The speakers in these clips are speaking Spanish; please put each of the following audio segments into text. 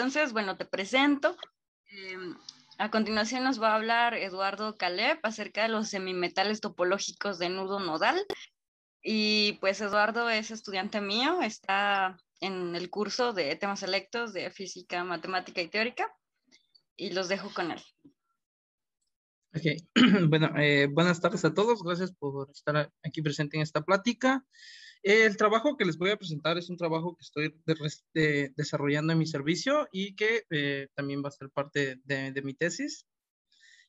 Entonces, bueno, te presento. A continuación nos va a hablar Eduardo Caleb acerca de los semimetales topológicos de nudo nodal. Y pues Eduardo es estudiante mío, está en el curso de temas selectos de física, matemática y teórica. Y los dejo con él. Ok, bueno, buenas tardes a todos. Gracias por estar aquí presente en esta plática. El trabajo que les voy a presentar es un trabajo que estoy desarrollando en mi servicio y que también va a ser parte de mi tesis.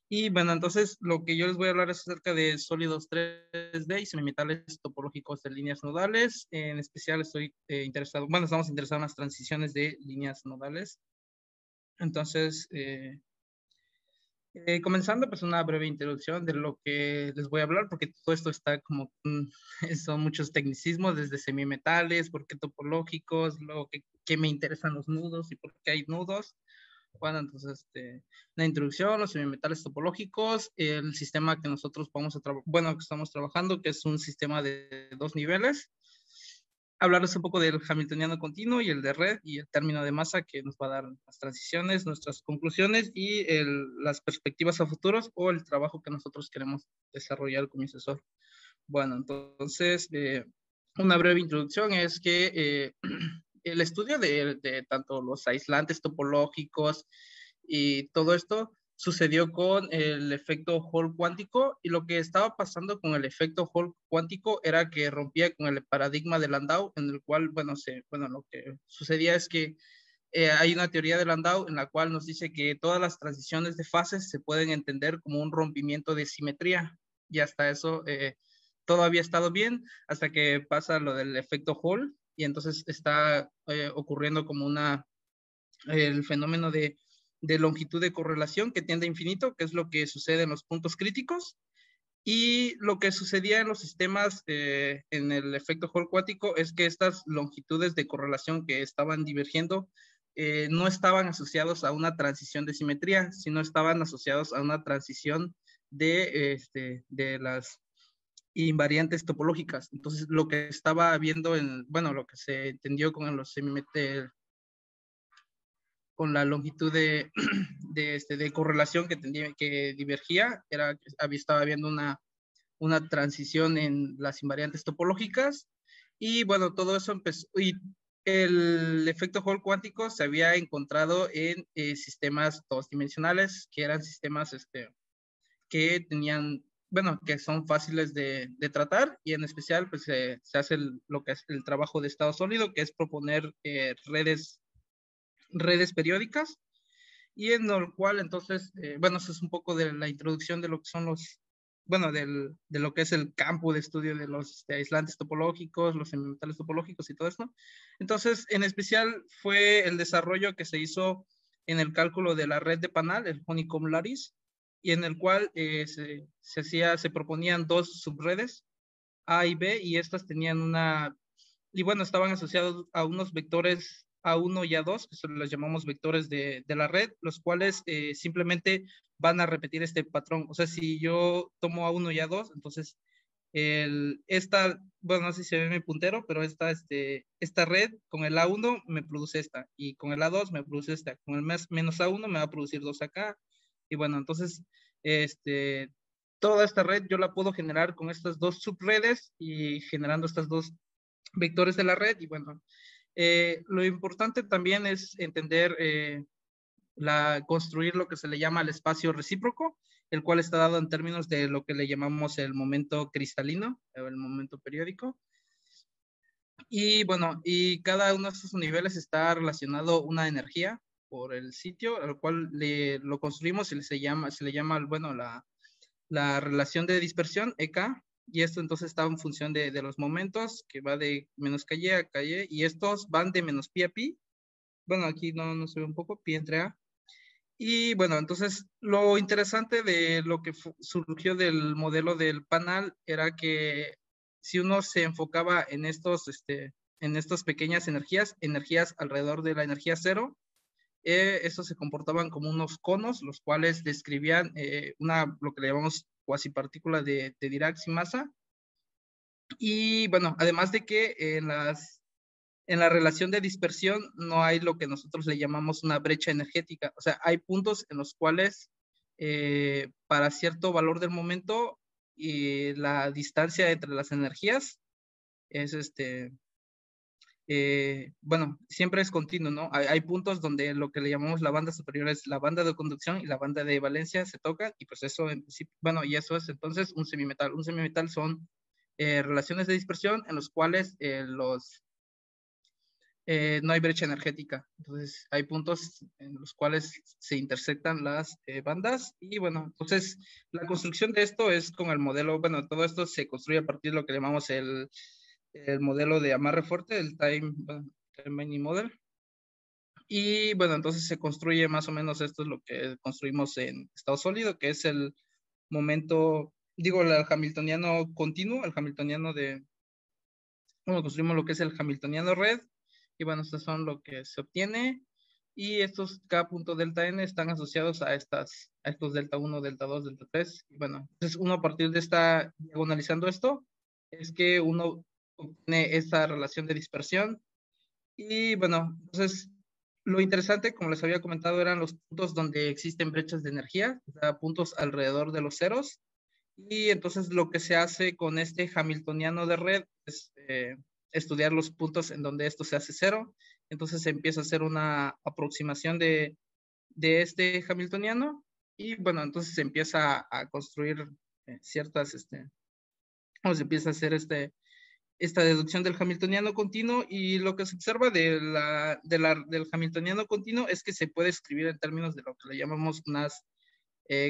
Y bueno, entonces lo que yo les voy a hablar es acerca de sólidos 3D y semimetales topológicos de líneas nodales. En especial estoy interesado, bueno, estamos interesados en las transiciones de líneas nodales. Entonces, comenzando, pues una breve introducción de lo que les voy a hablar, porque todo esto está como, son muchos tecnicismos, desde semimetales, por qué topológicos, qué me interesan los nudos y por qué hay nudos. Bueno, entonces, la introducción, los semimetales topológicos, el sistema que nosotros vamos a que estamos trabajando, que es un sistema de 2 niveles. Hablarles un poco del hamiltoniano continuo y el de red y el término de masa que nos va a dar las transiciones, nuestras conclusiones y las perspectivas a futuros o el trabajo que nosotros queremos desarrollar con mi asesor. Bueno, entonces, una breve introducción es que el estudio de tanto los aislantes topológicos y todo esto sucedió con el efecto Hall cuántico, y lo que estaba pasando con el efecto Hall cuántico era que rompía con el paradigma de Landau, en el cual, lo que sucedía es que hay una teoría de Landau en la cual nos dice que todas las transiciones de fases se pueden entender como un rompimiento de simetría, y hasta eso todo había estado bien, hasta que pasa lo del efecto Hall, y entonces está ocurriendo como el fenómeno de longitud de correlación que tiende a infinito, que es lo que sucede en los puntos críticos. Y lo que sucedía en los sistemas en el efecto Hall cuántico es que estas longitudes de correlación que estaban divergiendo no estaban asociados a una transición de simetría, sino estaban asociados a una transición de las invariantes topológicas. Entonces, lo que estaba viendo lo que se entendió con los con la longitud de correlación que divergía, estaba viendo una transición en las invariantes topológicas, y bueno, todo eso empezó, y el efecto Hall cuántico se había encontrado en sistemas dos dimensionales, que eran sistemas que tenían, que son fáciles de tratar, y en especial pues se hace lo que es el trabajo de estado sólido, que es proponer redes periódicas, y en lo cual entonces, eso es un poco de la introducción de lo que son de lo que es el campo de estudio de los aislantes topológicos, los semimetales topológicos y todo esto. Entonces, en especial fue el desarrollo que se hizo en el cálculo de la red de Panal, el Honeycomb Lattice, y en el cual se proponían dos subredes, A y B, y estas tenían estaban asociados a unos vectores A1 y A2, que los llamamos vectores de la red, los cuales simplemente van a repetir este patrón. O sea, si yo tomo A1 y A2, entonces no sé si se ve mi puntero, pero esta red con el A1 me produce esta, y con el A2 me produce esta, con el menos A1 me va a producir dos acá, y bueno, entonces, toda esta red yo la puedo generar con estas dos subredes y generando estas dos vectores de la red. Y bueno, lo importante también es entender construir lo que se le llama el espacio recíproco, el cual está dado en términos de lo que le llamamos el momento cristalino o el momento periódico. Y bueno, y cada uno de estos niveles está relacionado una energía por el sitio al cual lo construimos, y se le llama la relación de dispersión, EK, y esto entonces está en función de los momentos, que va de menos KY a KY, y estos van de menos pi a pi. Bueno, aquí no se ve un poco, pi entre A. Y bueno, entonces lo interesante de lo que surgió del modelo del Panal era que si uno se enfocaba en estas pequeñas energías alrededor de la energía cero, estos se comportaban como unos conos, los cuales describían lo que le llamamos cuasipartícula de Dirac sin masa. Y bueno, además de que En la relación de dispersión no hay lo que nosotros le llamamos una brecha energética. O sea, hay puntos en los cuales para cierto valor del momento la distancia entre las energías es bueno, siempre es continuo, ¿no? Hay puntos donde lo que le llamamos la banda superior es la banda de conducción y la banda de valencia se tocan y pues eso en principio, bueno, y eso es entonces un semimetal. Un semimetal son relaciones de dispersión en los cuales no hay brecha energética. Entonces, hay puntos en los cuales se intersectan las bandas. Y bueno, entonces, la construcción de esto es con el modelo, bueno, todo esto se construye a partir de lo que llamamos el modelo de amarre fuerte, el time binding model. Y bueno, entonces se construye más o menos esto es lo que construimos en estado sólido, que es el momento, digo, el hamiltoniano continuo, el hamiltoniano bueno, construimos lo que es el hamiltoniano red, y bueno, estos son lo que se obtiene, y estos, cada punto delta n están asociados a estos delta 1, delta 2, delta 3, y bueno, entonces uno a partir de esta, diagonalizando esto, es que uno obtiene esta relación de dispersión, y bueno, entonces lo interesante, como les había comentado, eran los puntos donde existen brechas de energía, o sea, puntos alrededor de los ceros, y entonces lo que se hace con este hamiltoniano de red es estudiar los puntos en donde esto se hace cero. Entonces se empieza a hacer una aproximación de este hamiltoniano y bueno, entonces se empieza a construir ciertas, o se empieza a hacer esta deducción del hamiltoniano continuo y lo que se observa del hamiltoniano continuo es que se puede escribir en términos de lo que le llamamos unas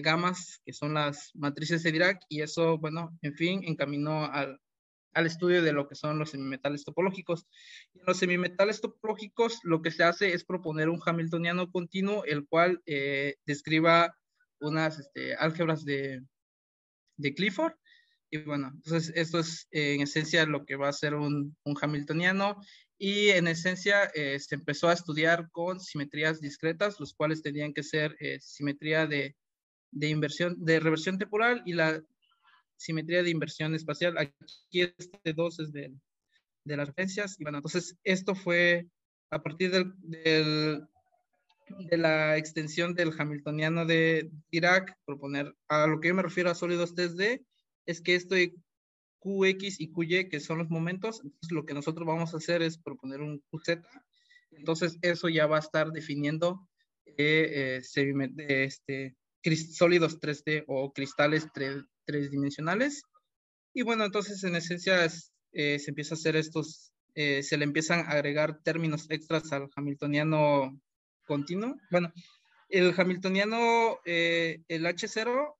gamas, que son las matrices de Dirac, y eso, bueno, en fin, encaminó al estudio de lo que son los semimetales topológicos. Y en los semimetales topológicos lo que se hace es proponer un hamiltoniano continuo, el cual describa unas álgebras de Clifford. Y bueno, entonces esto es en esencia lo que va a ser un hamiltoniano. Y en esencia se empezó a estudiar con simetrías discretas, los cuales tenían que ser simetría de inversión, de reversión temporal y la simetría de inversión espacial. Aquí este 2 es de las referencias. Y bueno, entonces esto fue a partir de la extensión del hamiltoniano de Dirac, proponer, a lo que yo me refiero a sólidos 3D, es que esto de QX y QY, que son los momentos, entonces lo que nosotros vamos a hacer es proponer un QZ, entonces eso ya va a estar definiendo sólidos 3D o cristales tridimensionales. Y bueno, entonces en esencia se empieza a hacer se le empiezan a agregar términos extras al hamiltoniano continuo. Bueno, el hamiltoniano, el H0,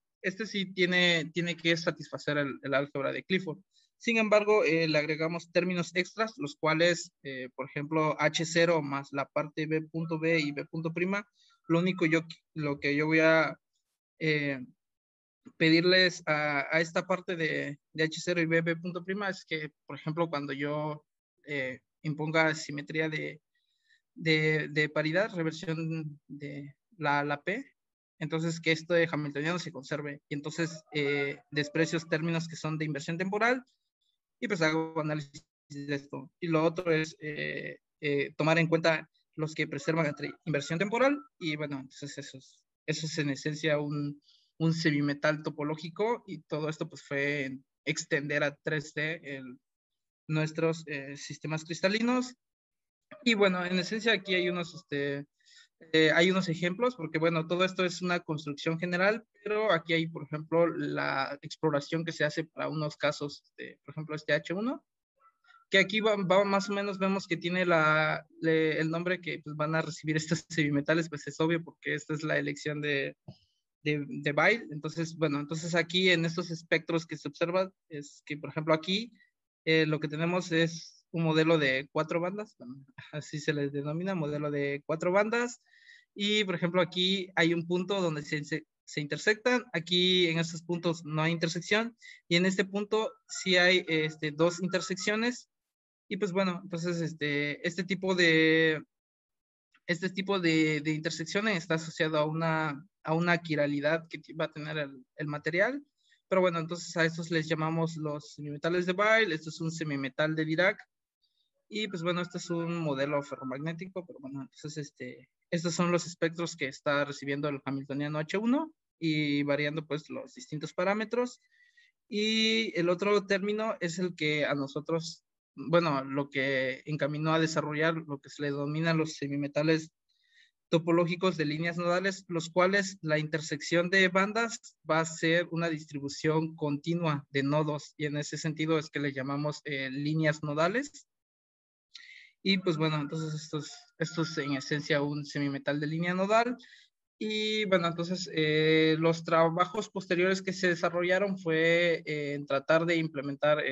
sí tiene que satisfacer el álgebra de Clifford. Sin embargo, le agregamos términos extras, los cuales, por ejemplo, H0 más la parte B.B y B.', lo que yo voy a pedirles a esta parte de H0 y BB punto prima es que, por ejemplo, cuando yo imponga simetría de paridad, reversión de la P, entonces que esto de hamiltoniano se conserve. Y entonces desprecio términos que son de inversión temporal y pues hago análisis de esto. Y lo otro es tomar en cuenta los que preservan entre inversión temporal y bueno, entonces eso es en esencia un semimetal topológico y todo esto pues fue extender a 3D nuestros sistemas cristalinos. Y bueno, en esencia aquí hay hay unos ejemplos, porque bueno, todo esto es una construcción general, pero aquí hay, por ejemplo, la exploración que se hace para unos casos, por ejemplo, este H1, que aquí más o menos vemos que tiene el nombre que pues, van a recibir estos semimetales, pues es obvio, porque esta es la elección de Bail. Entonces, bueno, entonces aquí en estos espectros que se observan, es que, por ejemplo, aquí lo que tenemos es un modelo de 4 bandas, bueno, así se les denomina, modelo de 4 bandas, y por ejemplo aquí hay un punto donde se intersectan, aquí en estos puntos no hay intersección, y en este punto sí hay 2 intersecciones, y pues bueno, entonces este tipo de intersecciones está asociado a una quiralidad que va a tener el material. Pero bueno, entonces a estos les llamamos los semimetales de Bail. Esto es un semimetal de Dirac. Y pues bueno, este es un modelo ferromagnético, pero bueno, entonces estos son los espectros que está recibiendo el hamiltoniano H1 y variando pues los distintos parámetros. Y el otro término es el que a nosotros, bueno, lo que encaminó a desarrollar lo que se le denomina los semimetales topológicos de líneas nodales, los cuales la intersección de bandas va a ser una distribución continua de nodos, y en ese sentido es que le llamamos líneas nodales. Y pues bueno, entonces esto es en esencia un semimetal de línea nodal. Y bueno, entonces los trabajos posteriores que se desarrollaron fue en tratar de implementar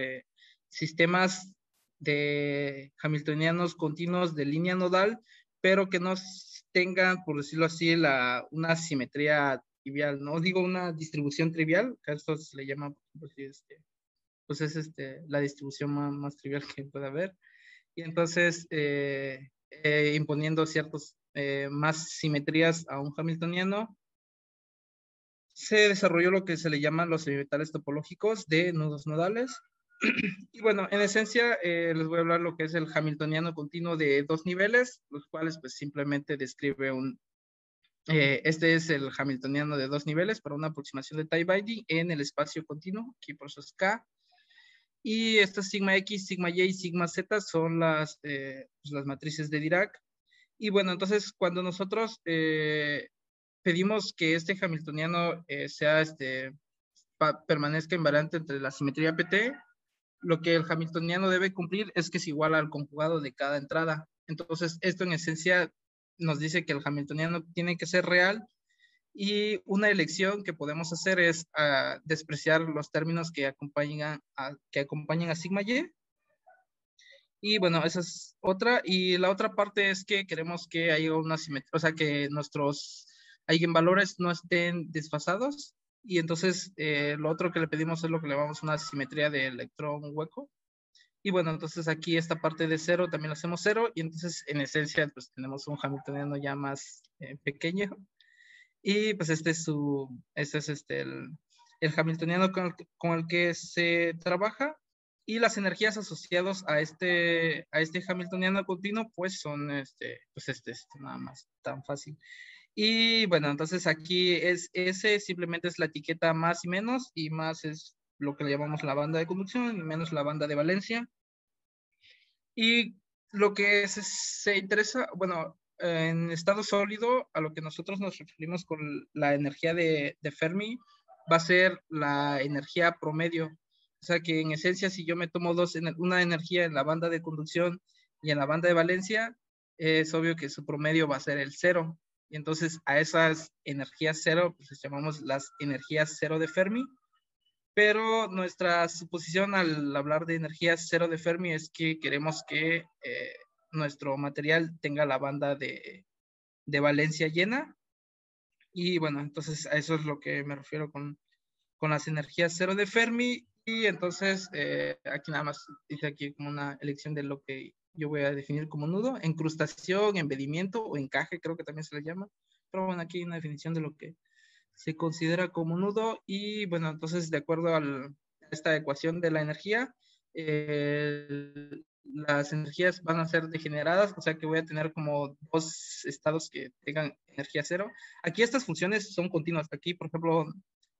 sistemas de hamiltonianos continuos de línea nodal, pero que no tengan, por decirlo así, una simetría trivial, no digo una distribución trivial, que a esto se le llama, pues, pues es la distribución más trivial que puede haber. Y entonces imponiendo ciertos más simetrías a un hamiltoniano, se desarrolló lo que se le llaman los semimetales topológicos de nudos nodales. Y bueno, en esencia les voy a hablar lo que es el hamiltoniano continuo de dos niveles, los cuales pues simplemente describe este es el hamiltoniano de dos niveles para una aproximación de Type-ID en el espacio continuo, aquí por eso es K. Y estas sigma X, sigma Y y sigma Z son pues las matrices de Dirac. Y bueno, entonces cuando nosotros pedimos que este hamiltoniano permanezca invariante entre la simetría PT, lo que el hamiltoniano debe cumplir es que es igual al conjugado de cada entrada. Entonces, esto en esencia nos dice que el hamiltoniano tiene que ser real, y una elección que podemos hacer es despreciar los términos que acompañan a sigma Y. Y bueno, esa es otra. Y la otra parte es que queremos que haya una simetría, o sea, que nuestros eigenvalores no estén desfasados. Y entonces lo otro que le pedimos es lo que le llamamos una simetría de electrón hueco. Y bueno, entonces aquí esta parte de cero también la hacemos cero. Y entonces en esencia pues tenemos un hamiltoniano ya más pequeño. Y pues este es el hamiltoniano con el que se trabaja. Y las energías asociadas a este hamiltoniano continuo, pues son pues nada más tan fácil. Y bueno, entonces aquí S simplemente es la etiqueta más y menos, y más es lo que le llamamos la banda de conducción, y menos la banda de valencia. Y lo que se interesa, bueno, en estado sólido, a lo que nosotros nos referimos con la energía de Fermi, va a ser la energía promedio. O sea que en esencia, si yo me tomo una energía en la banda de conducción y en la banda de valencia, es obvio que su promedio va a ser el cero. Y entonces a esas energías cero, pues les llamamos las energías cero de Fermi. Pero nuestra suposición al hablar de energía cero de Fermi es que queremos que nuestro material tenga la banda de valencia llena. Y bueno, entonces a eso es lo que me refiero con las energías cero de Fermi. Y entonces aquí nada más dice aquí como una elección de lo que yo voy a definir como nudo: encrustación, embedimiento o encaje, creo que también se le llama. Pero bueno, aquí hay una definición de lo que se considera como nudo. Y bueno, entonces de acuerdo a esta ecuación de la energía, las energías van a ser degeneradas, o sea que voy a tener como dos estados que tengan energía cero. Aquí estas funciones son continuas. Aquí, por ejemplo,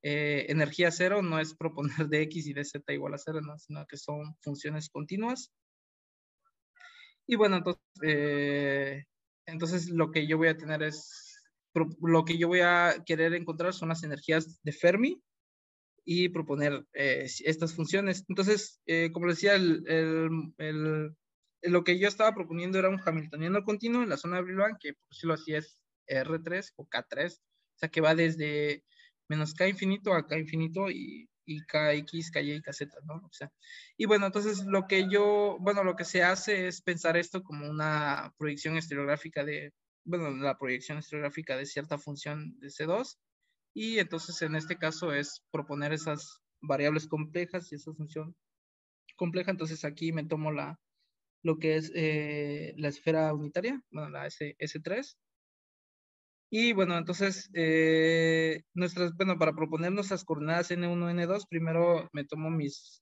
energía cero no es proponer de x y de z igual a cero, ¿no? Sino que son funciones continuas. Y bueno, entonces lo que yo voy a tener lo que yo voy a querer encontrar son las energías de Fermi y proponer estas funciones. Entonces, como decía, lo que yo estaba proponiendo era un hamiltoniano continuo en la zona de Brillouin, que por decirlo así es R3 o K3, o sea que va desde menos K infinito a K infinito, y KX, KY y KZ, ¿no? O sea, y bueno, entonces lo que se hace es pensar esto como una proyección estereográfica la proyección estereográfica de cierta función de C2. Y entonces en este caso es proponer esas variables complejas y esa función compleja. Entonces aquí me tomo lo que es la esfera unitaria, bueno, la S3, Y bueno, entonces, bueno, para proponer nuestras coordenadas N1, N2, primero me tomo mis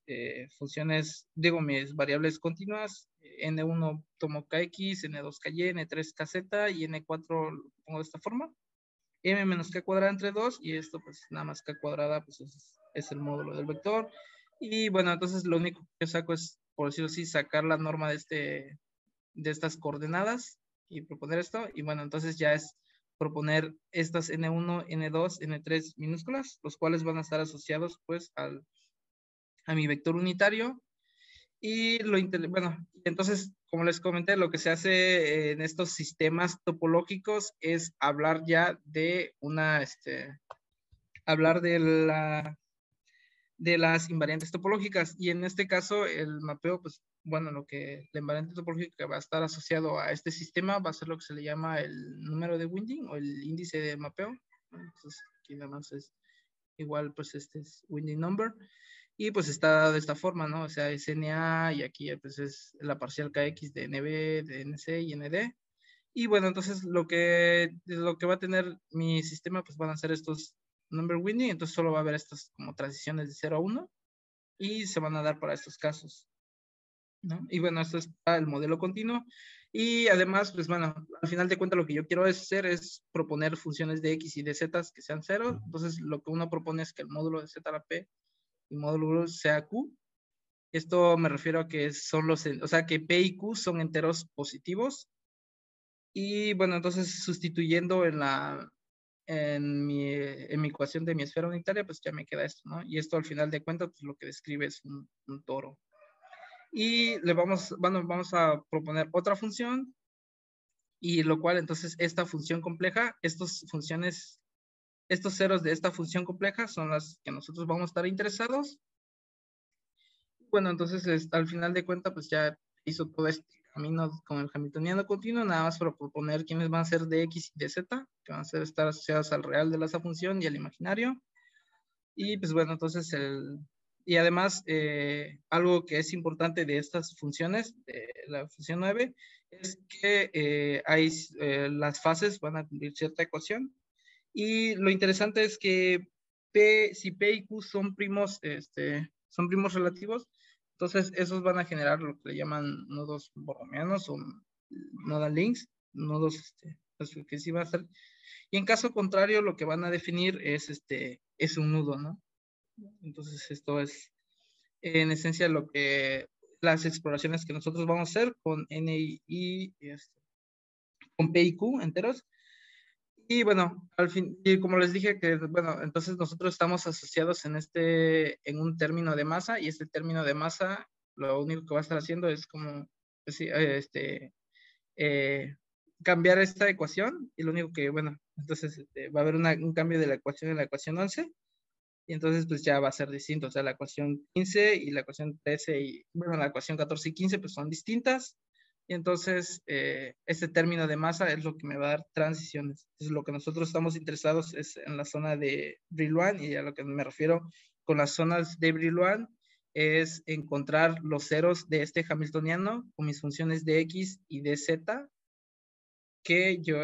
funciones, digo, mis variables continuas. N1 tomo KX, N2 KY, N3 KZ y N4 lo pongo de esta forma. M menos K cuadrada entre 2 y esto pues nada más K cuadrada pues es el módulo del vector. Y bueno, entonces lo único que saco es, por decirlo así, sacar la norma de estas coordenadas y proponer esto. Y bueno, entonces ya es proponer estas N1, N2, N3 minúsculas, los cuales van a estar asociados pues a mi vector unitario. Y bueno, entonces, como les comenté, lo que se hace en estos sistemas topológicos es hablar ya de hablar de las invariantes topológicas. Y en este caso, el mapeo, pues, bueno, la invariante topológica que va a estar asociado a este sistema va a ser lo que se le llama el número de winding o el índice de mapeo. Entonces, aquí nada más es igual, pues, este es winding number. Y pues está de esta forma, ¿no? O sea, es NA y aquí pues es la parcial KX de NB, de NC y ND. Y bueno, entonces lo que va a tener mi sistema pues van a ser estos number winding, entonces solo va a haber estas como transiciones de 0 a 1 y se van a dar para estos casos, ¿no? Y bueno, esto es para el modelo continuo. Y además, pues bueno, al final de cuentas lo que yo quiero hacer es proponer funciones de X y de Z que sean 0. Entonces lo que uno propone es que el módulo de Z a la P y módulo sea Q. Esto me refiero a que son o sea, que P y Q son enteros positivos. Y bueno, entonces sustituyendo en mi ecuación de mi esfera unitaria, pues ya me queda esto, ¿no? Y esto al final de cuentas, pues lo que describe es un toro. Y vamos a proponer otra función, y lo cual entonces esta función compleja, estos ceros de esta función compleja son las que nosotros vamos a estar interesados. Bueno, entonces al final de cuentas, pues ya hizo todo este camino con el hamiltoniano continuo, nada más para proponer quiénes van a ser de X y de Z, que van a estar asociados al real de esa función y al imaginario. Y pues bueno, entonces y además, algo que es importante de estas funciones, de la función 9, es que las fases van a cumplir cierta ecuación. Y lo interesante es que si P y Q son primos relativos, entonces esos van a generar lo que le llaman nodos borromeanos o nodal links, nodos pues, que sí va a ser. Y en caso contrario, lo que van a definir es un nudo, ¿no? Entonces esto es en esencia las exploraciones que nosotros vamos a hacer con N y con P y Q enteros. Y bueno, al fin, y como les dije que, bueno, entonces nosotros estamos asociados en un término de masa, y este término de masa, lo único que va a estar haciendo es como, pues sí, cambiar esta ecuación, y lo único que, bueno, entonces va a haber un cambio de la ecuación en la ecuación 11, y entonces pues ya va a ser distinto, o sea, la ecuación 15 y la ecuación 13, y bueno, la ecuación 14 y 15 pues son distintas. Y entonces, este término de masa es lo que me va a dar transiciones. Entonces, lo que nosotros estamos interesados es en la zona de Brillouin, y a lo que me refiero con las zonas de Brillouin es encontrar los ceros de este hamiltoniano con mis funciones de X y de Z, que yo,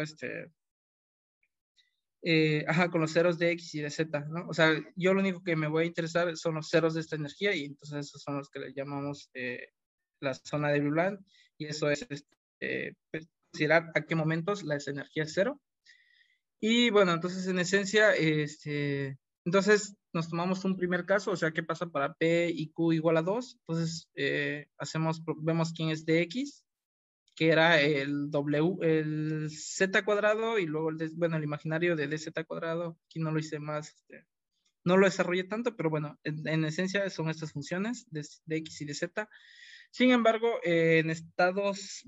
con los ceros de X y de Z, ¿no? O sea, yo lo único que me voy a interesar son los ceros de esta energía, y entonces esos son los que le llamamos la zona de Brillouin, y eso es pues, considerar a qué momentos la energía es cero. Y bueno, entonces en esencia, entonces nos tomamos un primer caso, o sea, ¿qué pasa para P y Q igual a 2? Entonces vemos quién es de X, que era el Z cuadrado, y luego el imaginario de DZ cuadrado. Aquí no lo hice más, no lo desarrollé tanto, pero bueno, en esencia son estas funciones de X y de Z. Sin embargo, en estos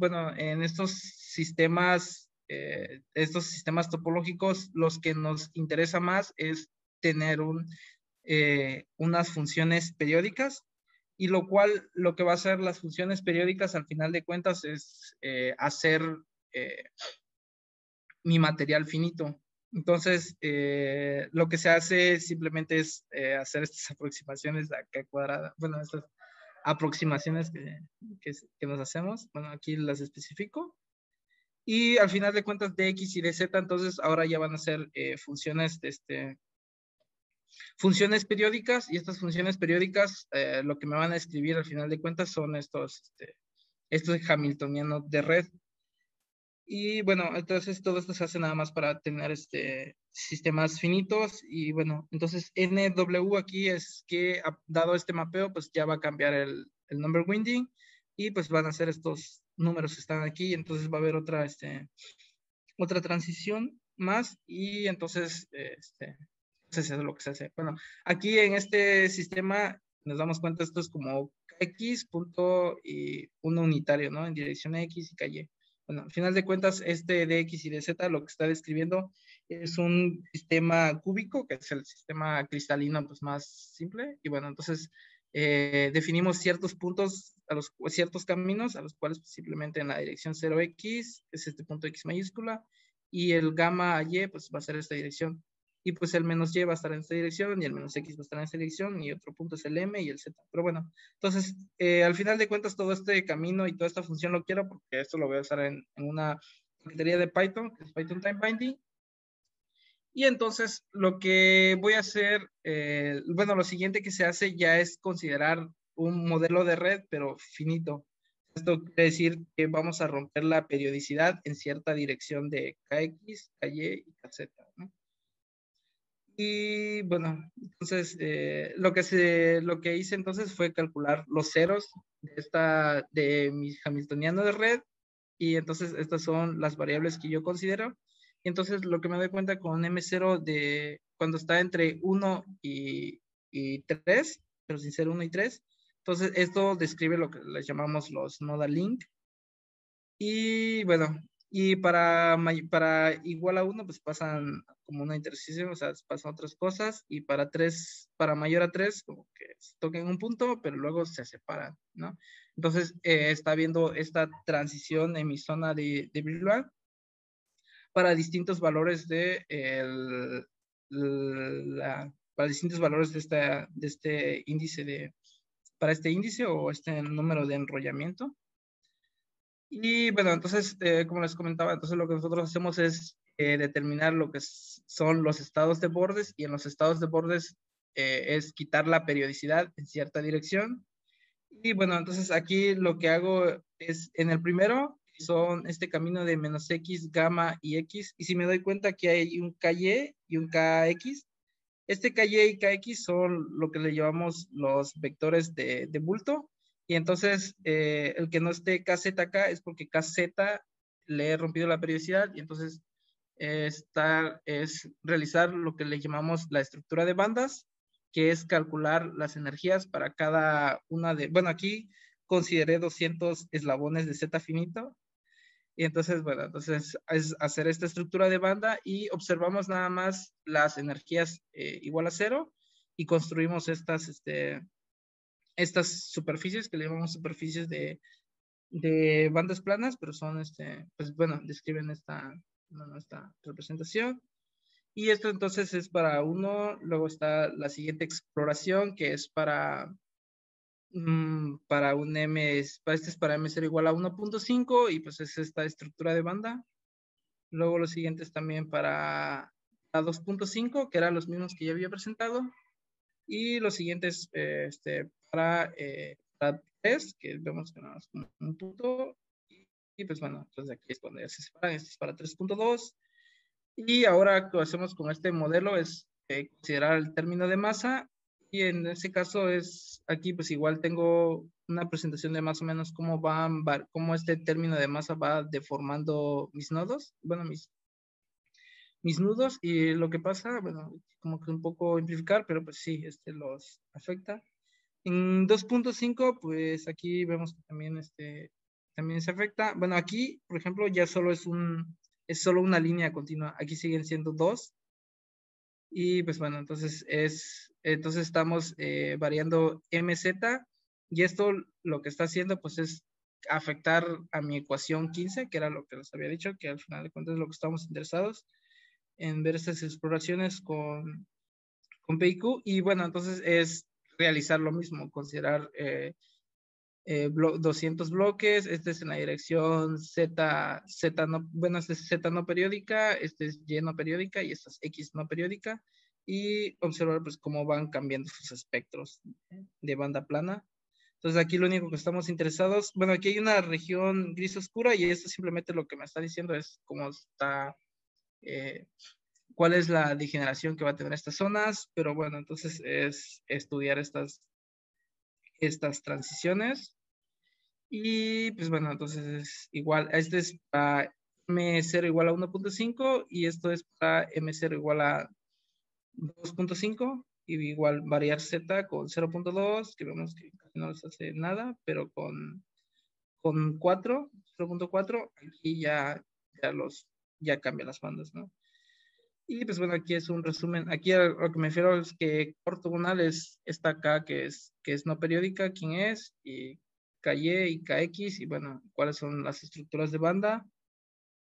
sistemas topológicos, los que nos interesa más es tener unas funciones periódicas, y lo que va a hacer las funciones periódicas al final de cuentas es hacer mi material finito. Entonces, lo que se hace simplemente es hacer estas aproximaciones a K cuadrada. Bueno, estas aproximaciones que nos hacemos. Bueno, aquí las especifico. Y al final de cuentas de X y de Z, entonces ahora ya van a ser funciones funciones periódicas, y estas funciones periódicas lo que me van a escribir al final de cuentas son estos hamiltonianos de red. Y bueno, entonces todo esto se hace nada más para tener sistemas finitos. Y bueno, entonces NW aquí es que dado este mapeo, pues ya va a cambiar el number winding, y pues van a ser estos números que están aquí. Entonces va a haber otra transición más, y entonces eso es lo que se hace. Bueno, aquí en este sistema nos damos cuenta, esto es como KX punto y uno unitario, ¿no? En dirección X y KY. Bueno, al final de cuentas, este de X y de Z lo que está describiendo es un sistema cúbico, que es el sistema cristalino pues, más simple. Y bueno, entonces definimos ciertos puntos, ciertos caminos a los cuales pues, simplemente en la dirección 0X es este punto X mayúscula, y el gamma Y pues va a ser esta dirección. Y pues el menos Y va a estar en esta dirección, y el menos X va a estar en esta dirección, y otro punto es el M y el Z. Pero bueno, entonces, al final de cuentas, todo este camino y toda esta función lo quiero porque esto lo voy a usar en una paquetería de Python, que es Python Time Binding. Y entonces, lo que voy a hacer, bueno, lo siguiente que se hace ya es considerar un modelo de red, pero finito. Esto quiere decir que vamos a romper la periodicidad en cierta dirección de KX, KY y KZ, ¿no? Y bueno, entonces lo que hice entonces fue calcular los ceros de mi hamiltoniano de red, y entonces estas son las variables que yo considero. Y entonces lo que me doy cuenta con M0 de cuando está entre 1 y 3, pero sin ser 1 y 3, entonces esto describe lo que les llamamos los nodal link. Y bueno, y para igual a 1, pues pasan como una intersección, o sea, pasan otras cosas. Y para 3, para mayor a 3, como que se tocan un punto, pero luego se separan, ¿no? Entonces, está viendo esta transición en mi zona de Brillouin para distintos valores para distintos valores de este índice para este índice o este número de enrollamiento. Y bueno, entonces, como les comentaba, entonces lo que nosotros hacemos es determinar lo que son los estados de bordes, y en los estados de bordes es quitar la periodicidad en cierta dirección. Y bueno, entonces aquí lo que hago es, en el primero, son este camino de menos X, gamma y X, y si me doy cuenta que hay un KY y un KX, este KY y KX son lo que le llamamos los vectores de bulto. Y entonces el que no esté KZ acá es porque KZ le he rompido la periodicidad, y entonces es realizar lo que le llamamos la estructura de bandas, que es calcular las energías para cada una bueno, aquí consideré 200 eslabones de Z finito. Y entonces, bueno, entonces es hacer esta estructura de banda, y observamos nada más las energías igual a 0, y construimos estas superficies que le llamamos superficies de bandas planas, pero son, pues bueno, describen esta representación. Y esto entonces es para uno. Luego está la siguiente exploración, que es para un este es para M0 igual a 1.5, y pues es esta estructura de banda. Luego los siguientes también para 2.5, que eran los mismos que ya había presentado. Y los siguientes para 3, que vemos que nada más como un punto. Y pues bueno, entonces aquí es cuando ya se separan. Este es para 3.2. Y ahora lo que hacemos con este modelo es considerar el término de masa. Y en ese caso aquí pues igual tengo una presentación de más o menos cómo este término de masa va deformando mis nodos, bueno, mis nudos. Y lo que pasa, bueno, como que un poco simplificar, pero pues sí, los afecta. En 2.5, pues aquí vemos que también se afecta. Bueno, aquí, por ejemplo, ya solo es solo una línea continua. Aquí siguen siendo 2. Y pues bueno, entonces estamos variando MZ, y esto lo que está haciendo pues es afectar a mi ecuación 15, que era lo que les había dicho, que al final de cuentas es lo que estamos interesados en ver estas exploraciones con PIQ. Y bueno, entonces es realizar lo mismo, considerar 200 bloques, este es en la dirección Z, Z no, bueno, este es Z no periódica, este es Y no periódica y esta es X no periódica, y observar pues cómo van cambiando sus espectros de banda plana. Entonces aquí lo único que estamos interesados, bueno, aquí hay una región gris oscura y esto simplemente lo que me está diciendo es cómo está, cuál es la degeneración que va a tener estas zonas, pero bueno, entonces es estudiar estas transiciones. Y pues bueno, entonces es igual, este es para M0 igual a 1.5 y esto es para M0 igual a 2.5 y igual variar Z con 0.2, que vemos que no les hace nada, pero con 4, 0.4, aquí ya cambia las bandas, ¿no? Y pues bueno, aquí es un resumen. Aquí a lo que me refiero es que ortogonal es esta K que es no periódica, quién es, y KY y KX, y bueno, cuáles son las estructuras de banda.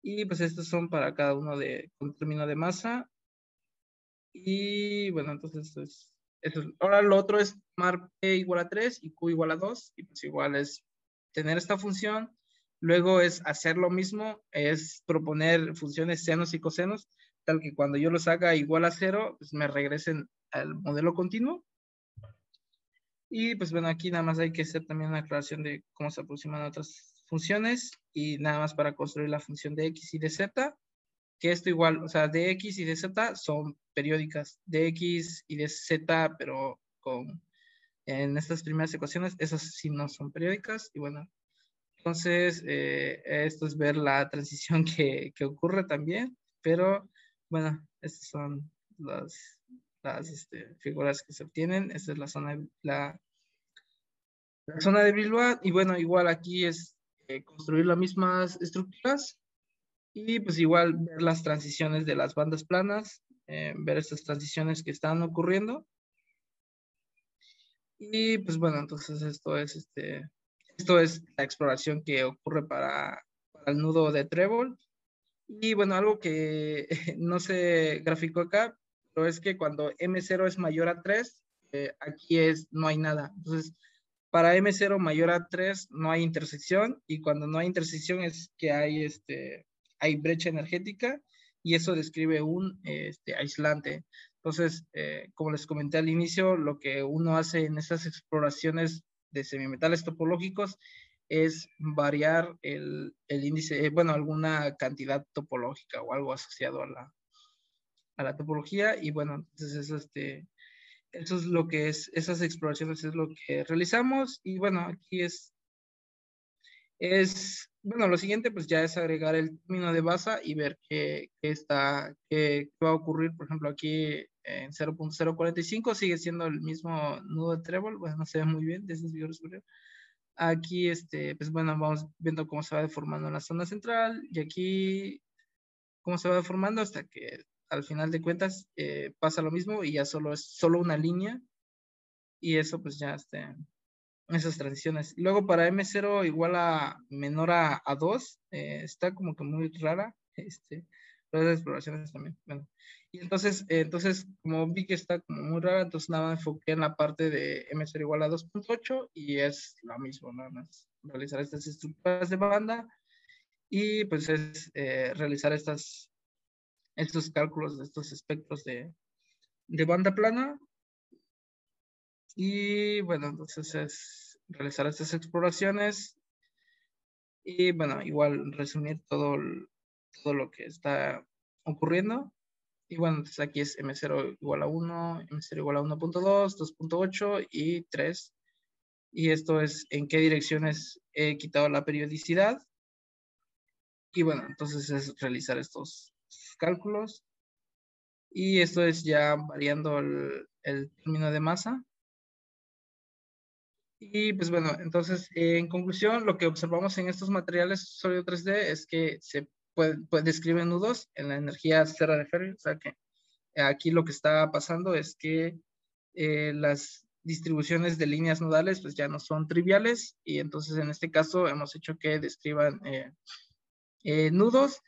Y pues estos son para cada uno con término de masa. Y bueno, entonces eso es. Ahora lo otro es tomar P igual a 3 y Q igual a 2, y pues igual es tener esta función. Luego es hacer lo mismo, es proponer funciones senos y cosenos, tal que cuando yo los haga igual a 0, pues me regresen al modelo continuo. Y pues bueno, aquí nada más hay que hacer también una aclaración de cómo se aproximan otras funciones y nada más para construir la función de x y de z, que esto igual, o sea, de x y de z son periódicas, de x y de z, pero en estas primeras ecuaciones, esas sí no son periódicas y bueno, entonces esto es ver la transición que ocurre también, pero bueno, estas son las figuras que se obtienen. Esta es la zona de Brillouin y bueno, igual aquí es construir las mismas estructuras y pues igual ver las transiciones de las bandas planas, ver estas transiciones que están ocurriendo. Y pues bueno, entonces esto es la exploración que ocurre para el nudo de trébol. Y bueno, algo que no se graficó acá, pero es que cuando M0 es mayor a 3, aquí no hay nada. Entonces, para M0 mayor a 3 no hay intersección y cuando no hay intersección es que hay brecha energética y eso describe un aislante. Entonces, como les comenté al inicio, lo que uno hace en estas exploraciones de semimetales topológicos es variar el índice, bueno, alguna cantidad topológica o algo asociado a la topología y bueno, entonces eso es lo que esas exploraciones es lo que realizamos y bueno, aquí bueno, lo siguiente pues ya es agregar el término de base y ver qué va a ocurrir, por ejemplo, aquí en 0.045 sigue siendo el mismo nudo de trébol, bueno, no se ve muy bien desde el video superior. Aquí, pues bueno, vamos viendo cómo se va deformando en la zona central y aquí cómo se va deformando hasta que al final de cuentas pasa lo mismo y ya es solo una línea y eso pues ya esas transiciones. Luego para M0 igual a menor a 2, está como que muy rara, pero las exploraciones también, bueno. Y entonces, como vi que está como muy rara, entonces nada más enfoqué en la parte de M0 igual a 2.8 y es lo mismo, nada más realizar estas estructuras de banda y pues es realizar estos cálculos de estos espectros de banda plana y bueno, entonces es realizar estas exploraciones y bueno, igual resumir todo lo que está ocurriendo. Y bueno, entonces aquí es M0 igual a 1, M0 igual a 1.2, 2.8 y 3. Y esto es en qué direcciones he quitado la periodicidad. Y bueno, entonces es realizar estos cálculos. Y esto es ya variando el término de masa. Y pues bueno, entonces en conclusión, lo que observamos en estos materiales sólido 3D es que se describen nudos en la energía cero de Fermi. O sea que aquí lo que está pasando es que las distribuciones de líneas nodales pues ya no son triviales y entonces en este caso hemos hecho que describan nudos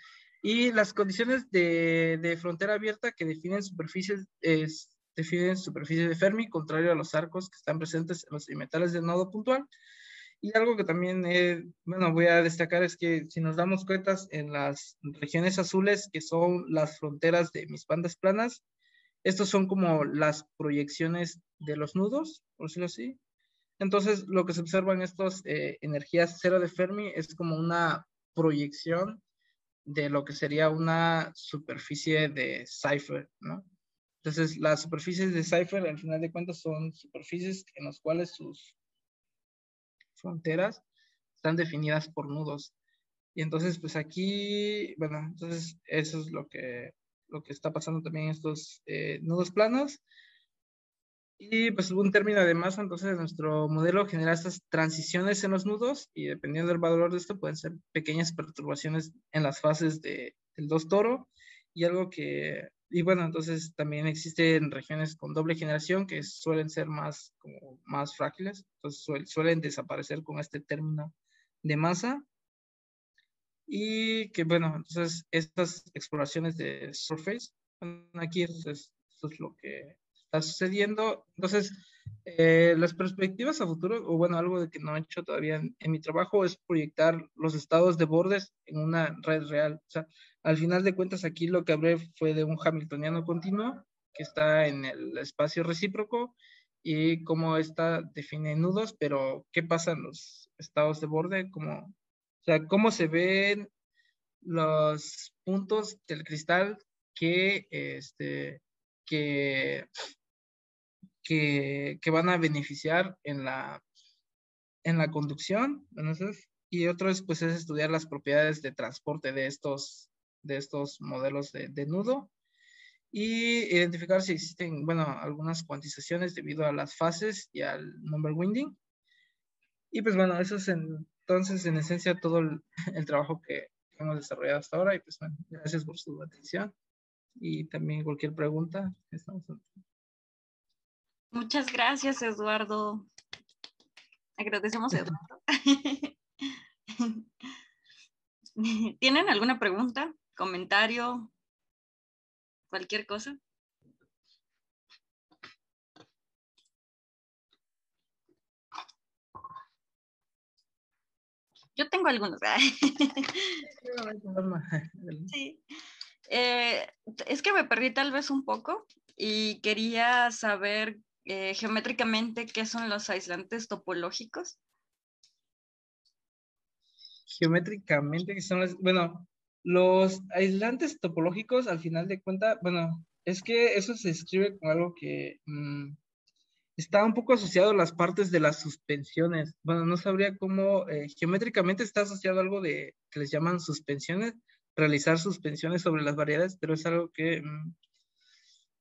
y las condiciones de frontera abierta que definen superficies de Fermi, contrario a los arcos que están presentes en los metales de nodo puntual. Y algo que también, bueno, voy a destacar es que si nos damos cuenta en las regiones azules, que son las fronteras de mis bandas planas, estos son como las proyecciones de los nudos, por decirlo así. Entonces, lo que se observa en estas energías cero de Fermi es como una proyección de lo que sería una superficie de Cypher, ¿no? Entonces, las superficies de Cypher, al final de cuentas, son superficies en las cuales sus fronteras están definidas por nudos. Y entonces, pues aquí, bueno, entonces eso es lo que está pasando también en estos nudos planos. Y pues un término de masa, entonces nuestro modelo genera estas transiciones en los nudos y dependiendo del valor de esto pueden ser pequeñas perturbaciones en las fases del 2 toro y algo que, y bueno, entonces también existen regiones con doble generación que suelen ser más, como más frágiles, entonces suelen desaparecer con este término de masa y que bueno, entonces estas exploraciones de surface, bueno, aquí esto es lo que está sucediendo. Entonces, las perspectivas a futuro, o bueno, algo de que no he hecho todavía en mi trabajo es proyectar los estados de bordes en una red real. O sea, al final de cuentas aquí lo que hablé fue de un hamiltoniano continuo que está en el espacio recíproco y cómo esta define nudos, pero ¿qué pasa en los estados de borde? Como, o sea, cómo se ven los puntos del cristal que, que, que van a beneficiar en la conducción. Entonces, y otro es, pues, es estudiar las propiedades de transporte de estos modelos de nudo y identificar si existen, bueno, algunas cuantizaciones debido a las fases y al number winding. Y pues bueno, eso es entonces en esencia todo el trabajo que hemos desarrollado hasta ahora y pues bueno, gracias por su atención y también cualquier pregunta. Estamos... Muchas gracias, Eduardo. Agradecemos a Eduardo. ¿Tienen alguna pregunta, comentario, cualquier cosa? Yo tengo algunos. Sí. Es que me perdí tal vez un poco y quería saber geométricamente qué son los aislantes topológicos. Geométricamente, que son bueno, los aislantes topológicos al final de cuentas, bueno, es que eso se escribe con algo que está un poco asociado a las partes de las suspensiones. Bueno, no sabría cómo, geométricamente está asociado a algo de que les llaman suspensiones, realizar suspensiones sobre las variedades, pero es algo que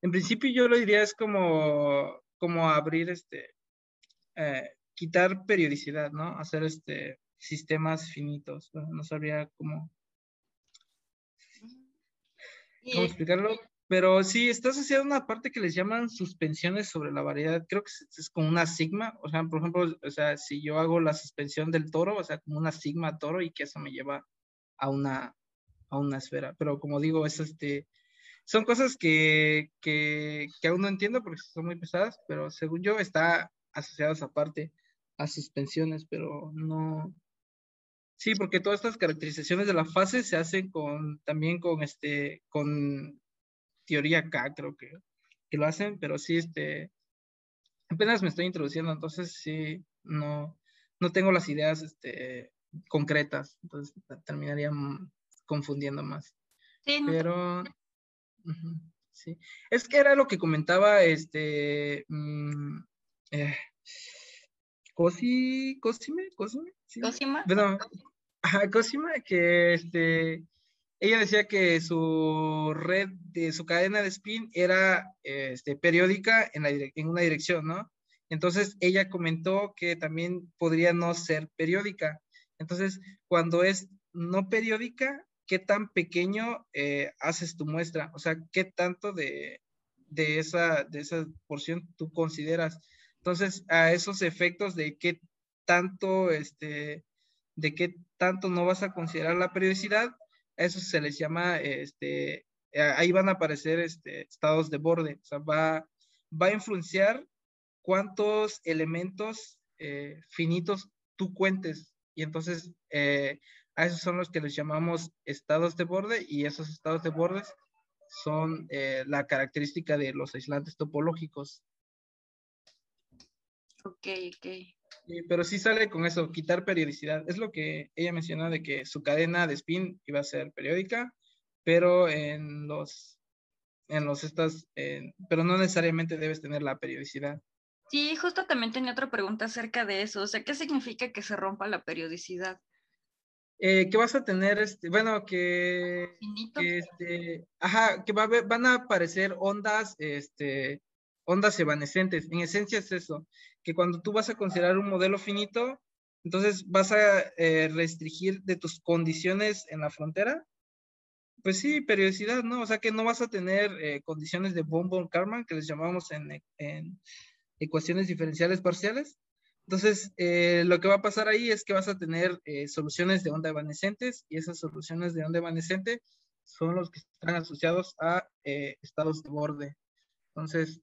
en principio yo lo diría es como abrir quitar periodicidad, ¿no? Hacer sistemas finitos. Bueno, no sabría cómo Y, explicarlo, pero sí, está asociado a una parte que les llaman suspensiones sobre la variedad. Creo que es como una sigma, o sea, por ejemplo, o sea, si yo hago la suspensión del toro, o sea, como una sigma toro y que eso me lleva a a una esfera. Pero como digo, es son cosas que aún no entiendo porque son muy pesadas, pero según yo está asociado a esa parte, a suspensiones, pero no. Sí, porque todas estas caracterizaciones de la fase se hacen también con teoría K, creo que lo hacen, pero sí, apenas me estoy introduciendo, entonces sí, no tengo las ideas, concretas, entonces terminaría confundiendo más. sí, no Pero, ujú, sí. Es que era lo que comentaba, eh, Cosime, sí. Cosima. Bueno, ajá, Cosima, que ella decía que su red de su cadena de spin era periódica en una dirección, ¿no? Entonces ella comentó que también podría no ser periódica. Entonces, cuando es no periódica, ¿qué tan pequeño haces tu muestra? O sea, ¿qué tanto de esa porción tú consideras? Entonces, a esos efectos de qué tanto, de qué tanto no vas a considerar la periodicidad, a eso se les llama, ahí van a aparecer estados de borde, o sea, va a influenciar cuántos elementos finitos tú cuentes. Y entonces a esos son los que les llamamos estados de borde, y esos estados de bordes son la característica de los aislantes topológicos. Ok, ok. Pero sí sale con eso, quitar periodicidad. Es lo que ella mencionó, de que su cadena de spin iba a ser periódica, pero pero no necesariamente debes tener la periodicidad. Sí, justo también tenía otra pregunta acerca de eso. O sea, ¿qué significa que se rompa la periodicidad? Que vas a tener, bueno, ¿Finito? ajá, que van a aparecer ondas, ondas evanescentes. En esencia es eso, que cuando tú vas a considerar un modelo finito, entonces vas a restringir de tus condiciones en la frontera, pues sí, periodicidad, ¿no? O sea que no vas a tener condiciones de von Karman, que les llamamos en ecuaciones diferenciales parciales. Entonces, lo que va a pasar ahí es que vas a tener soluciones de onda evanescentes, y esas soluciones de onda evanescente son los que están asociados a estados de borde. Entonces,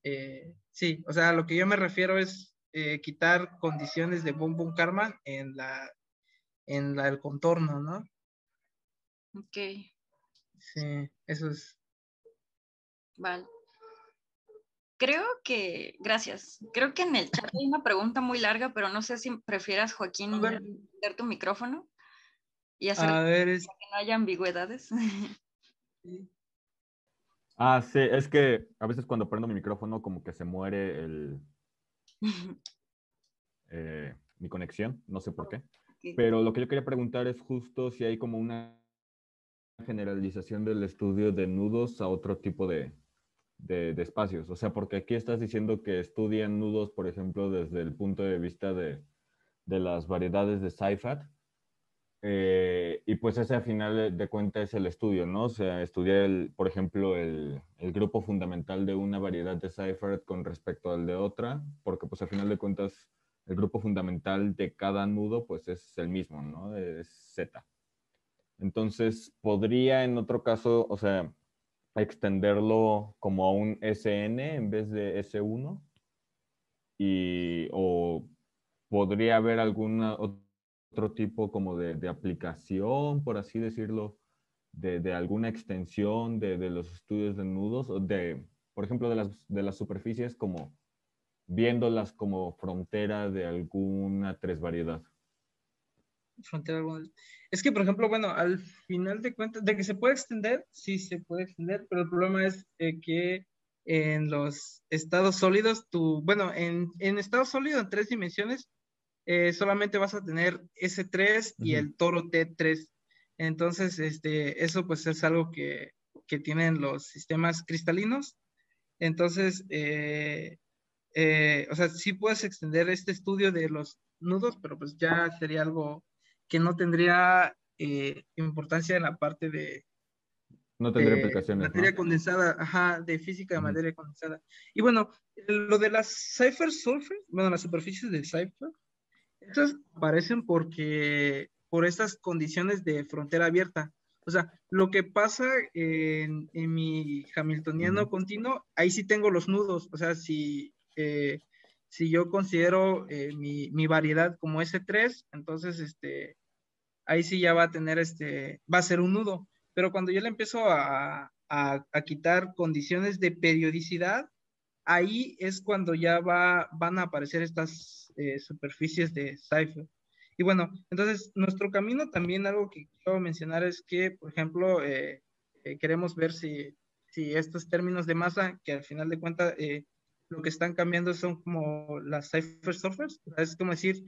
sí, o sea, lo que yo me refiero es quitar condiciones de von Karman el contorno, ¿no? Ok, Sí, eso es. vale. Gracias. Creo que en el chat hay una pregunta muy larga, pero no sé si prefieras, A Joaquín, ver, dar tu micrófono y hacer a ver, que no haya ambigüedades. Ah, sí, es que a veces cuando prendo mi micrófono como que se muere mi conexión, no sé por qué. Pero lo que yo quería preguntar es justo si hay como una generalización del estudio de nudos a otro tipo de espacios. O sea, porque aquí estás diciendo que estudian nudos, por ejemplo, desde el punto de vista de las variedades de Seifert. Y pues ese al final de cuentas es el estudio, ¿no? O sea, estudiar, por ejemplo, el grupo fundamental de una variedad de Seifert con respecto al de otra, porque pues al final de cuentas el grupo fundamental de cada nudo pues es el mismo, ¿no? Es Z. Entonces, podría en otro caso, o sea, extenderlo como a un SN en vez de S1, o podría haber algún otro tipo como de aplicación, por así decirlo, de alguna extensión de los estudios de nudos, o por ejemplo, de las superficies, como viéndolas como frontera de alguna tres variedad. frontera. Es que, por ejemplo, bueno, al final de cuentas, de que se puede extender, sí se puede extender, pero el problema es que en los estados sólidos, bueno, en estado sólido en 3 dimensiones, solamente vas a tener S3 y el toro T3. Entonces, eso pues es algo que tienen los sistemas cristalinos. Entonces, o sea, sí puedes extender este estudio de los nudos, pero pues ya sería algo que no tendría importancia en la parte No tendría de aplicaciones, materia ¿no? condensada, ajá, de física de Ujú. materia condensada. Y bueno, lo de las Cypher Surface, bueno, las superficies de Cypher, estas aparecen por estas condiciones de frontera abierta. O sea, lo que pasa en mi hamiltoniano continuo, ahí sí tengo los nudos. O sea, si yo considero mi variedad como S3, entonces ahí sí ya va a tener va a ser un nudo. Pero cuando yo le empiezo a quitar condiciones de periodicidad, ahí es cuando ya van a aparecer estas superficies de Cypher. Y bueno, entonces nuestro camino también, algo que quiero mencionar es que, por ejemplo, queremos ver si estos términos de masa, que al final de cuentas lo que están cambiando son como las Cypher surface, es como decir,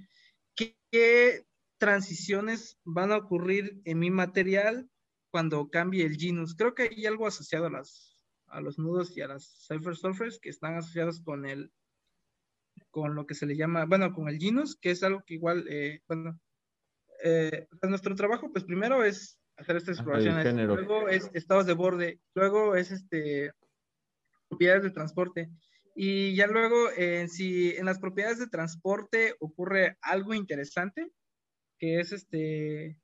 ¿qué transiciones van a ocurrir en mi material cuando cambie el genus? Creo que hay algo asociado a los nudos y a las Cypher surface que están asociados con lo que se le llama, bueno, con el genus, que es algo que igual, bueno, nuestro trabajo, pues primero es hacer estas El exploraciones, género. luego es estados de borde, luego es propiedades de transporte. Y ya luego, si en las propiedades de transporte ocurre algo interesante, que es que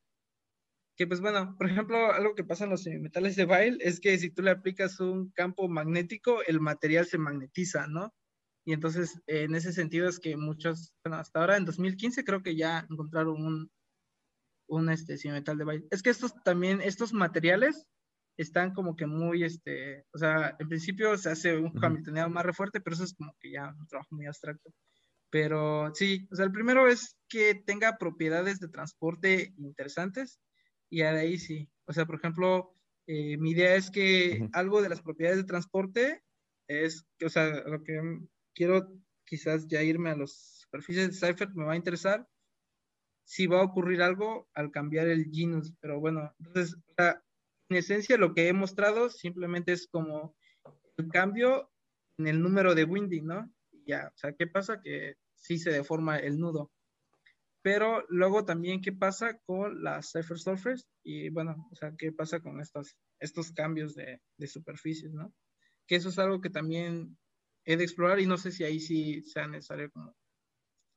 pues bueno, por ejemplo, algo que pasa en los metales de Weyl es que si tú le aplicas un campo magnético, el material se magnetiza, ¿no? Y entonces, en ese sentido es que muchos, bueno, hasta ahora en 2015 creo que ya encontraron un semimetal de Wright. Es que estos materiales están como que muy, o sea, en principio se hace un hamiltoniano más re fuerte, pero eso es como que ya un trabajo muy abstracto. Pero sí, o sea, el primero es que tenga propiedades de transporte interesantes y de ahí sí. O sea, por ejemplo, mi idea es que algo de las propiedades de transporte es, que, o sea, lo que quiero quizás ya irme a las superficies de Seifert, me va a interesar si va a ocurrir algo al cambiar el genus, pero bueno, entonces, o sea, en esencia lo que he mostrado simplemente es como el cambio en el número de winding, ¿no? Ya, o sea, ¿qué pasa? Que sí se deforma el nudo. Pero luego también, ¿qué pasa con las Cypher Surface? Y bueno, o sea, ¿qué pasa con estos cambios de superficies, ¿no? Que eso es algo que también he de explorar y no sé si ahí sí sea necesario como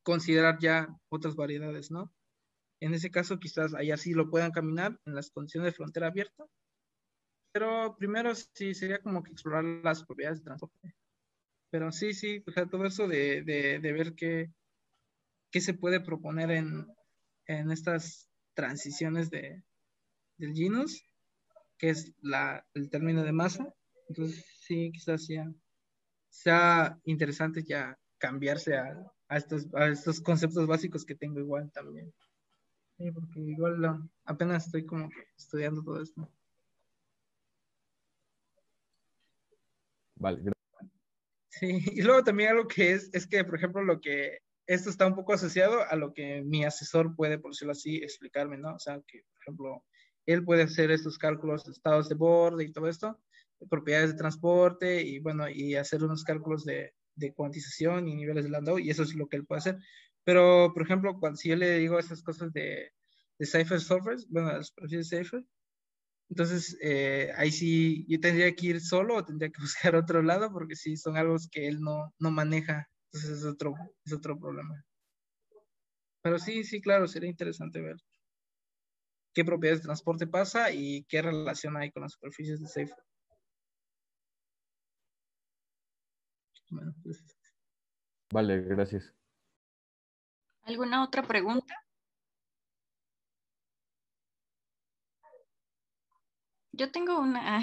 considerar ya otras variedades, ¿no? En ese caso, quizás allá sí lo puedan caminar en las condiciones de frontera abierta, pero primero sí sería como que explorar las propiedades de transporte. Pero sí, sí, o sea, todo eso de ver qué se puede proponer en estas transiciones del genus, que es el término de masa. Entonces, sí, quizás ya sea interesante ya cambiarse a estos conceptos básicos que tengo igual también. Sí, porque igual apenas estoy como estudiando todo esto. Vale, Sí, y luego también algo que es que, por ejemplo, esto está un poco asociado a lo que mi asesor puede, por decirlo así, explicarme, ¿no? O sea, que, por ejemplo, él puede hacer estos cálculos de estados de borde y todo esto, de propiedades de transporte y, bueno, y hacer unos cálculos de cuantización y niveles de Landau, y eso es lo que él puede hacer. Pero, por ejemplo, si yo le digo esas cosas de Cypher Software, bueno, las superficies de Cypher, entonces, ahí sí, yo tendría que ir solo o tendría que buscar otro lado porque sí, son algo que él no maneja. Entonces es otro problema. Pero sí, sí, claro, sería interesante ver qué propiedades de transporte pasa y qué relación hay con las superficies de Safe. Bueno, pues, vale, gracias. ¿Alguna otra pregunta? Yo tengo una.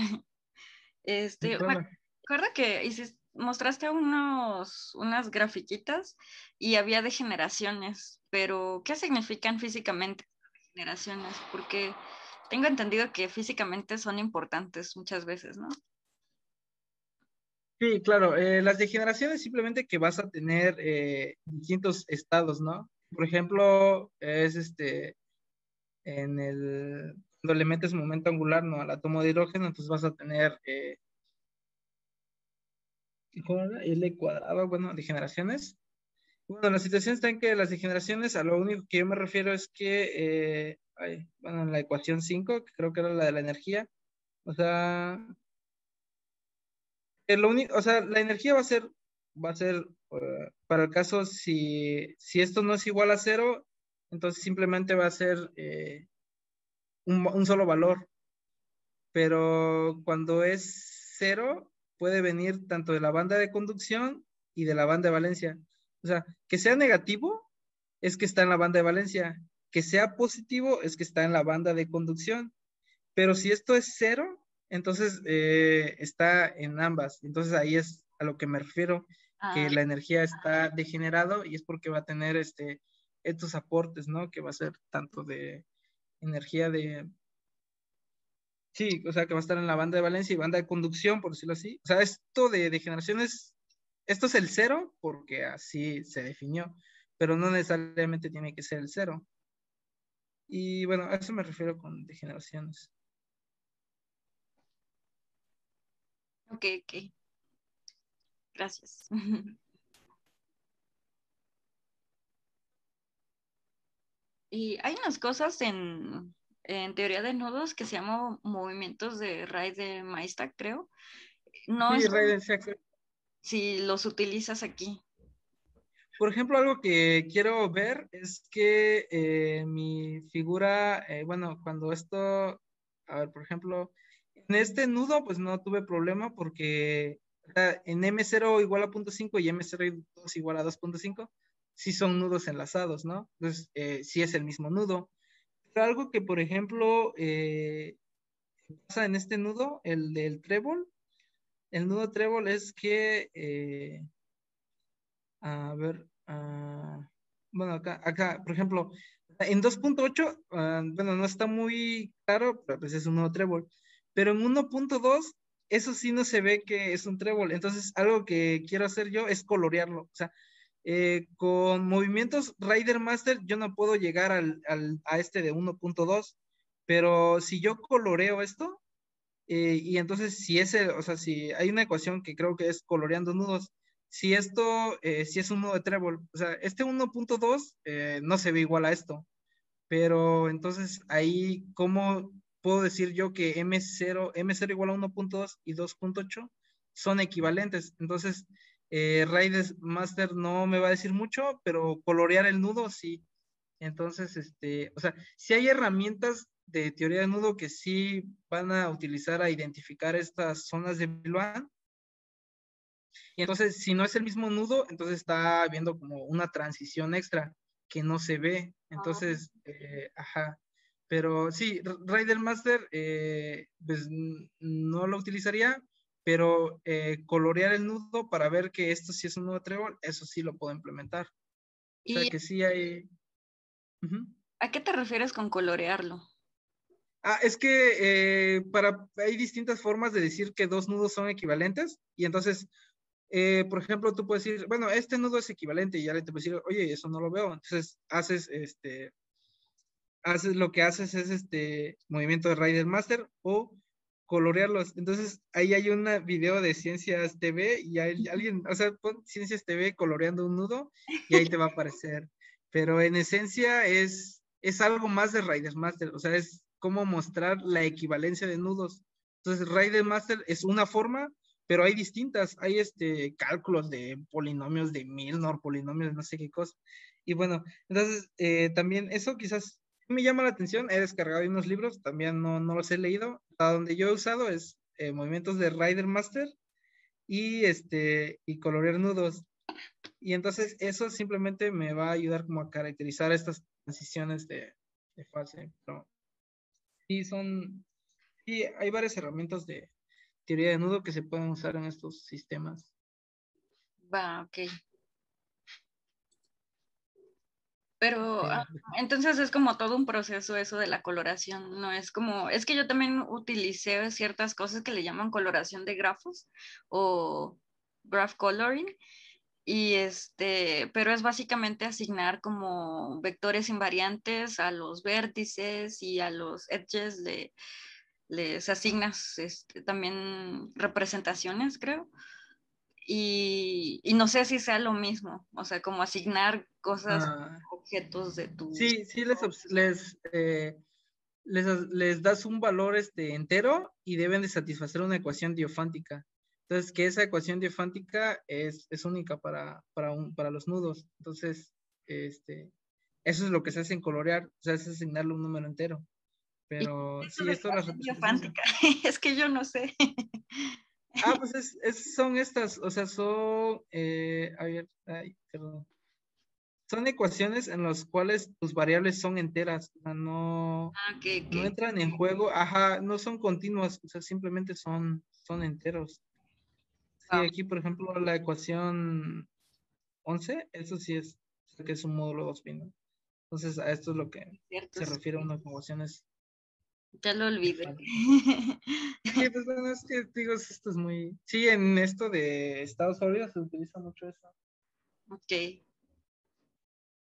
Me claro. acuerdo que mostraste unas grafiquitas y había degeneraciones, pero ¿qué significan físicamente degeneraciones? Porque tengo entendido que físicamente son importantes muchas veces, ¿no? Sí, claro. Las degeneraciones simplemente que vas a tener distintos estados, ¿no? Por ejemplo, es cuando le metes momento angular, ¿no? Al átomo de hidrógeno, entonces vas a tener ¿cómo era? L cuadrado, bueno, degeneraciones. Bueno, la situación está en que las degeneraciones, a lo único que yo me refiero es que, bueno, en la ecuación 5 que creo que era la de la energía, o sea, lo único, o sea, la energía va a ser, para el caso si esto no es igual a cero, entonces simplemente va a ser un solo valor, pero cuando es cero, puede venir tanto de la banda de conducción y de la banda de valencia. O sea, que sea negativo es que está en la banda de valencia, que sea positivo es que está en la banda de conducción, pero si esto es cero, entonces está en ambas. Entonces ahí es a lo que me refiero, que Ah, la energía está degenerado y es porque va a tener estos aportes, ¿no? Que va a ser tanto de energía sí, o sea, que va a estar en la banda de valencia y banda de conducción, por decirlo así. O sea, esto de generaciones, esto es el cero porque así se definió, pero no necesariamente tiene que ser el cero. Y bueno, a eso me refiero con degeneraciones. ok, ok. Gracias. Y hay unas cosas en teoría de nudos que se llaman movimientos de Ray de Maestak, creo. No Sí, es Raiden, sí, exacto. si los utilizas aquí. Por ejemplo, algo que quiero ver es que mi figura, bueno, cuando a ver, por ejemplo, en este nudo, pues no tuve problema porque En M0 igual a 0.5 y M02 igual a 2.5, sí son nudos enlazados, ¿no? Entonces, sí es el mismo nudo. Pero algo que, por ejemplo, pasa en este nudo, el del trébol, el nudo trébol es que, a ver, bueno, acá, por ejemplo, en 2.8, bueno, no está muy claro, pero pues es un nudo trébol. Pero en 1.2, eso sí no se ve que es un trébol. Entonces, algo que quiero hacer yo es colorearlo. O sea, con movimientos Rider Master, yo no puedo llegar a este de 1.2, pero si yo coloreo esto, y entonces si o sea, si hay una ecuación que creo que es coloreando nudos, si esto, si es un nudo de trébol, o sea, este 1.2 no se ve igual a esto, pero entonces ahí, ¿cómo puedo decir yo que M0 igual a 1.2 y 2.8 son equivalentes? Entonces, Rider Master no me va a decir mucho, pero colorear el nudo sí. Entonces, o sea, sí hay herramientas de teoría de nudo que sí van a utilizar a identificar estas zonas de Bilbao. Y entonces, si no es el mismo nudo, entonces está viendo como una transición extra que no se ve. Entonces, ajá. Pero sí, Rider Master, pues no lo utilizaría, pero colorear el nudo para ver que esto sí es un nudo trébol, eso sí lo puedo implementar. O sea ¿Y que sí hay. Ujú. a qué te refieres con colorearlo? Es que hay distintas formas de decir que dos nudos son equivalentes y entonces, por ejemplo, tú puedes decir, bueno, este nudo es equivalente y ya le te puedes decir, oye, eso no lo veo. Entonces haces lo que haces es movimiento de Rider Master o colorearlos. Entonces, ahí hay un video de Ciencias TV y hay alguien, o sea, pon Ciencias TV coloreando un nudo y ahí te va a aparecer. Pero en esencia es algo más de Rider Master, o sea, es cómo mostrar la equivalencia de nudos. Entonces, Rider Master es una forma, pero hay distintas. Hay cálculos de polinomios de Milnor, polinomios, no sé qué cosa. Y bueno, entonces también eso quizás me llama la atención. He descargado unos libros, también no los he leído. A donde yo he usado es movimientos de Rider Master y colorear nudos. Y entonces eso simplemente me va a ayudar como a caracterizar estas transiciones de fase. Pero sí, hay varias herramientas de teoría de nudo que se pueden usar en estos sistemas. Va, ok. Pero Eh, entonces es como todo un proceso eso de la coloración, no es como, es que yo también utilicé ciertas cosas que le llaman coloración de grafos o graph coloring y pero es básicamente asignar como vectores invariantes a los vértices y a los edges les asignas también representaciones, creo. Y no sé si sea lo mismo, o sea, como asignar cosas, ah, objetos de tu... sí, les das un valor entero y deben de satisfacer una ecuación diofántica. Entonces, que esa ecuación diofántica es única para los nudos. Entonces, eso es lo que se hace en colorear, o sea, es asignarle un número entero. ¿Y Pero esto sí, de esto de las ecuación representaciones. diofántica? Es que yo no sé. Pues son estas, o sea, a ver, ay, perdón. Son ecuaciones en las cuales tus variables son enteras, o sea, Ah, ok, no ok. entran en juego, ajá, no son continuas, o sea, simplemente son enteros. Sí, Wow, aquí, por ejemplo, la ecuación 11 eso sí o sea, que es un módulo 2 bino. Entonces, a esto es lo que cierto, se sí. refiere a unas ecuaciones Ya lo de olvidé. Fanning. Sí, pues bueno, es que digo, esto es muy. Sí, en esto de Estados Unidos se utiliza mucho eso. Ok.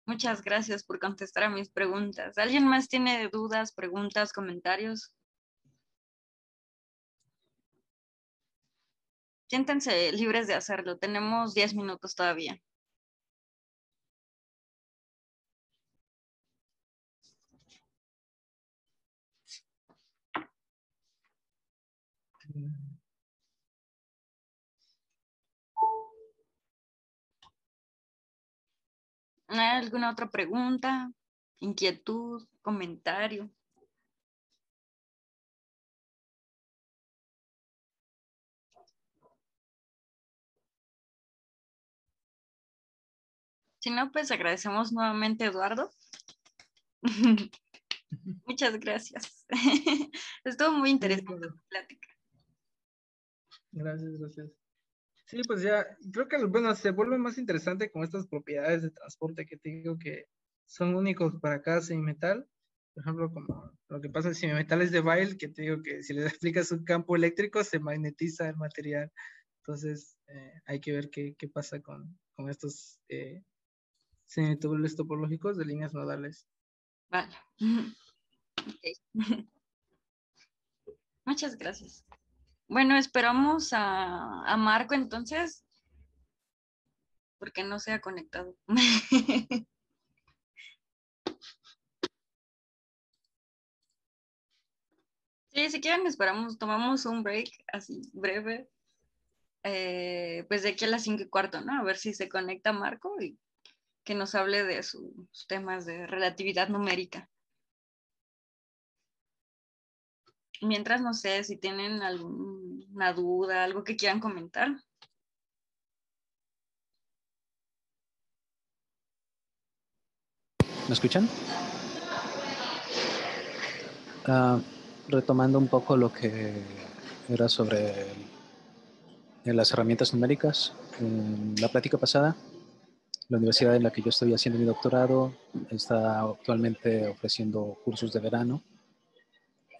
Muchas gracias por contestar a mis preguntas. ¿Alguien más tiene dudas, preguntas, comentarios? Siéntense libres de hacerlo. Tenemos 10 minutos todavía. ¿Hay alguna otra pregunta, inquietud, comentario? Si no, pues agradecemos nuevamente, Eduardo. Muchas gracias. Estuvo muy interesante la plática. Gracias. Sí, pues ya, creo que, bueno, se vuelve más interesante con estas propiedades de transporte que te digo que son únicos para cada semimetal. Por ejemplo, como lo que pasa en semimetales de Weyl, que te digo que si le aplicas un campo eléctrico se magnetiza el material. Entonces, hay que ver qué pasa con estos semitubules topológicos de líneas nodales. Vale. Okay. Muchas gracias. Bueno, esperamos a Marco entonces, porque no se ha conectado. Sí, si quieren esperamos, tomamos un break así breve, pues de aquí a las 5:15, ¿no? A ver si se conecta Marco y que nos hable de sus temas de relatividad numérica. Mientras, no sé si tienen alguna duda, algo que quieran comentar. ¿Me escuchan? Retomando un poco lo que era sobre las herramientas numéricas, en la plática pasada, la universidad en la que yo estoy haciendo mi doctorado está actualmente ofreciendo cursos de verano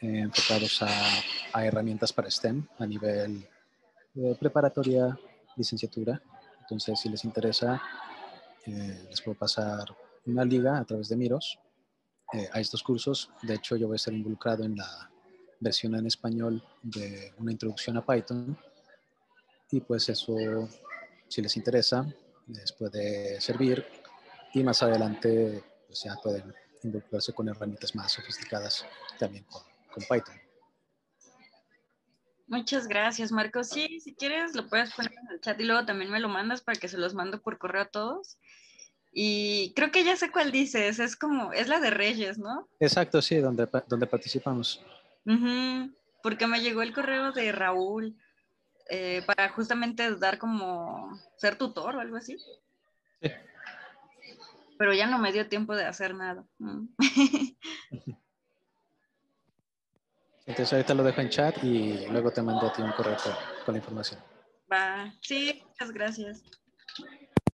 enfocados a herramientas para STEM a nivel de preparatoria, licenciatura. Entonces, si les interesa, les puedo pasar una liga a través de Miros a estos cursos. De hecho, yo voy a estar involucrado en la versión en español de una introducción a Python y pues eso, si les interesa, les puede servir y más adelante pues ya pueden involucrarse con herramientas más sofisticadas también con Python. Muchas gracias, Marco. Sí, si quieres lo puedes poner en el chat y luego también me lo mandas para que se los mando por correo a todos. Y creo que ya sé cuál dices, es la de Reyes, ¿no? Exacto, sí, donde participamos. Porque me llegó el correo de Raúl para justamente dar como ser tutor o algo así. Sí. Pero ya no me dio tiempo de hacer nada. Entonces ahorita lo dejo en chat y luego te mando a ti un correo con la información. Va, sí, muchas gracias.